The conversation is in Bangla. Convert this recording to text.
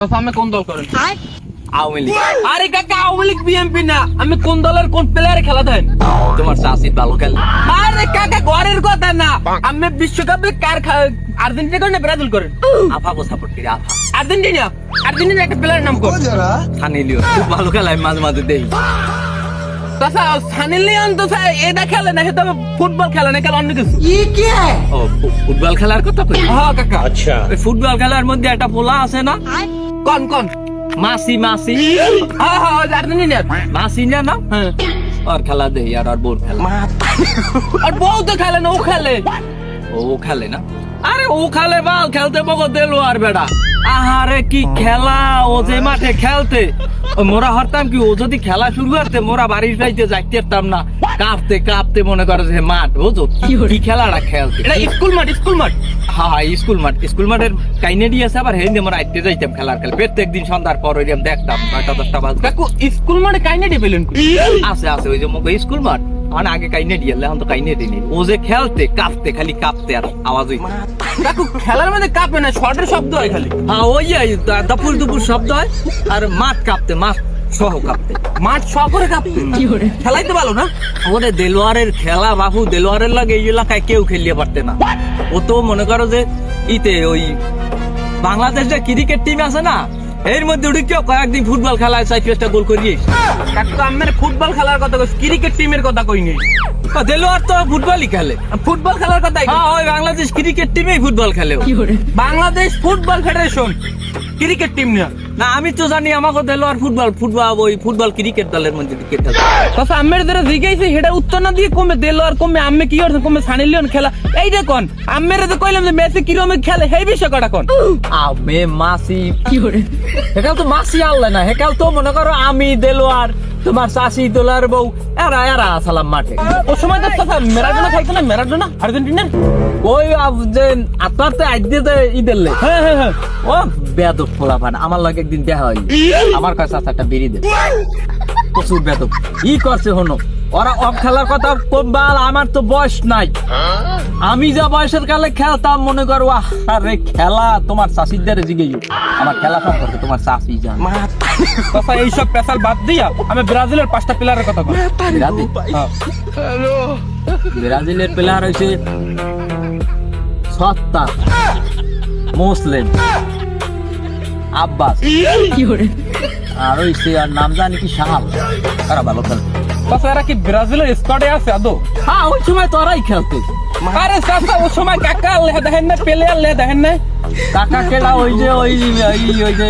আমি কোন দল করেন? আওয়ামী লীগ। আরে কাকা, আওয়ামী লীগ বিএনপি না, আমি কোন দলের কোন প্লেয়ারে খেলা দেন? তোমার চাষি ভালো খেলে। আরে কাকা, ঘরের কথা না, আমি বিশ্বকাপে কার আর্জেন্টিনা করেন না ব্রাজিল করেন? আফাকে সাপোর্ট করি। আফা আর্জেন্টিনা। আর্জেন্টিনা একটা প্লেয়ারের নাম কোন? সানি লিওন খুব ভালো খেলে, আমি মাঝে মাঝে দেখি। তাছা সানি লিওন তো এটা খেলে না, সেটা ফুটবল খেলে না, খেলে অন্য কিছু। ও ফুটবল খেলার কথা কই? হ্যাঁ কাকা। আচ্ছা, ওই ফুটবল খেলার মধ্যে একটা পোলা আছে না, কোন কোন? মাসি মাসি। হ্যাঁ হ্যাঁ, আর্জেন্টিনা। মাসি না না, হ্যাঁ। আর খেলা দেই আর বোর খেলা। আর বউ তো খেলে না, ও খেলে। ও খেলে না? আরে ও খেলে বাল, খেলতে বকো দিল আর বেড়া। আহারে কি খেলা, ও যে মাঠে খেলতে, মোরা হরতাম কি, ও যদি খেলা শুরু করতে মোরা বাড়ির যাইতে যাইতে পারতাম না, কাঁপতে কাঁপতে মনে করে যে মাঠ বুঝো কি খেলাটা খেলতে। এটা স্কুল মাঠ, স্কুল মাঠ। হ্যাঁ স্কুল মাঠ, স্কুল মাঠের কাইনেডি আছে, আবার হেন্দে মোরা আইতে যাইতাম খেলার খেল, প্রত্যেক দিন সন্ধ্যার পর ওই দেখতাম 9টা-10টা বাজে। কাকু স্কুল মাঠে কাইনেডি পেলেন? আছে আছে, ওই যে মুখে স্কুল মাঠ, মানে আগে কাইনেডি এলে এখন তো কাইনেডি নেই। ও যে খেলতে কাঁপতে, খালি কাঁপতে আর আওয়াজ হইতে। কাকু খেলার মধ্যে কাঁপে না, শর্টের শব্দ হয় খালি। হ্যাঁ ওই দুপুর দুপুর শব্দ হয়, আর মাঠ কাঁপতে, মাঠ সহ কাঁপতে। মাঠ ছ করে কাঁপতে। খেলাই তো ভালো না? ওরে দেলোয়ারের খেলা বাবু, দেলোয়ারের লাগে এই এলাকায় কেউ খেলিয়ে পারতে না। ও তো মনে করো যে ইতে ওই বাংলাদেশ যে ক্রিকেট টিম আছে না, এর মধ্যে উঠে কেউ কয়েকদিন ফুটবল খেলায় 4-5টা গোল করিয়ে। কাকু আমার ফুটবল খেলার কথা কইছ, ক্রিকেট টিমের কথা কইনি। দেলোয়ার তো ফুটবলই খেলে। ফুটবল খেলার কথাই। হ্যাঁ ওই বাংলাদেশ ক্রিকেট টিমেই ফুটবল খেলে। Bangladesh football federation, cricket team না। না আমি তো জানি আমাকে দেলোয়ার ওই ফুটবল ক্রিকেট দলের মধ্যে ক্রিকেট খেলে। কথা আমের যারা জিজ্ঞাসা সেটা উত্তর না দিয়ে কমে দিল, আর কমে আমি কি করছে, কমে সানি লিওন খেলা এইটা কোন? আমের যে কইলাম যে মেসি কিরকম খেলে, সেই বিষয় কটা কোন? আমি মাসি কি করে, হেকাল তো মাসি আনলে না, হেকাল তো মনে করো আমি দেলোয়ার, তোমার চাষি দোলার বউ, এরা এরা সালাম মাঠে। ও সময় তো কথা ম্যারাডোনা খাইতো না, ম্যারাডোনা আর্জেন্টিনার। ওই যে আপনার তো আজ দিয়ে ঈদের লে। হ্যাঁ হ্যাঁ হ্যাঁ। ও বেদক ফোলা পান, আমার লাগে একদিন দেখা হয়, আমার কাছে একটা বেরি দে, প্রচুর বেদক। ই করছে হনো, ওরা অফ খেলার কথা কমবাল, আমার তো বয়স নাই। আমি যা বয়সের কালে খেলতাম মনে করো, আরে খেলা তোমার চাষিদের জিগেই, আমার খেলা সম্পর্কে তোমার চাষি জান। কথা এইসব পেশাল বাদ দিয়া আমি ব্রাজিলের 5টা প্লেয়ারের কথা কই। ব্রাজিলের প্লেয়ার হয়েছে সত্তা, মুসলিম, আব্বাস, আর হইছে আর নাম জানি কি সাহাল, তারা ভালো খেলে। কথা এরা কি ব্রাজিলের স্কোয়াডে আছে আদৌ? হ্যাঁ ওই সময় তোরাই খেলতে। আরে চাচা ওই সময় কাকা লে দেখেন না, প্লেয়ার লে দেখেন না। কাকা কেডা, ওই যে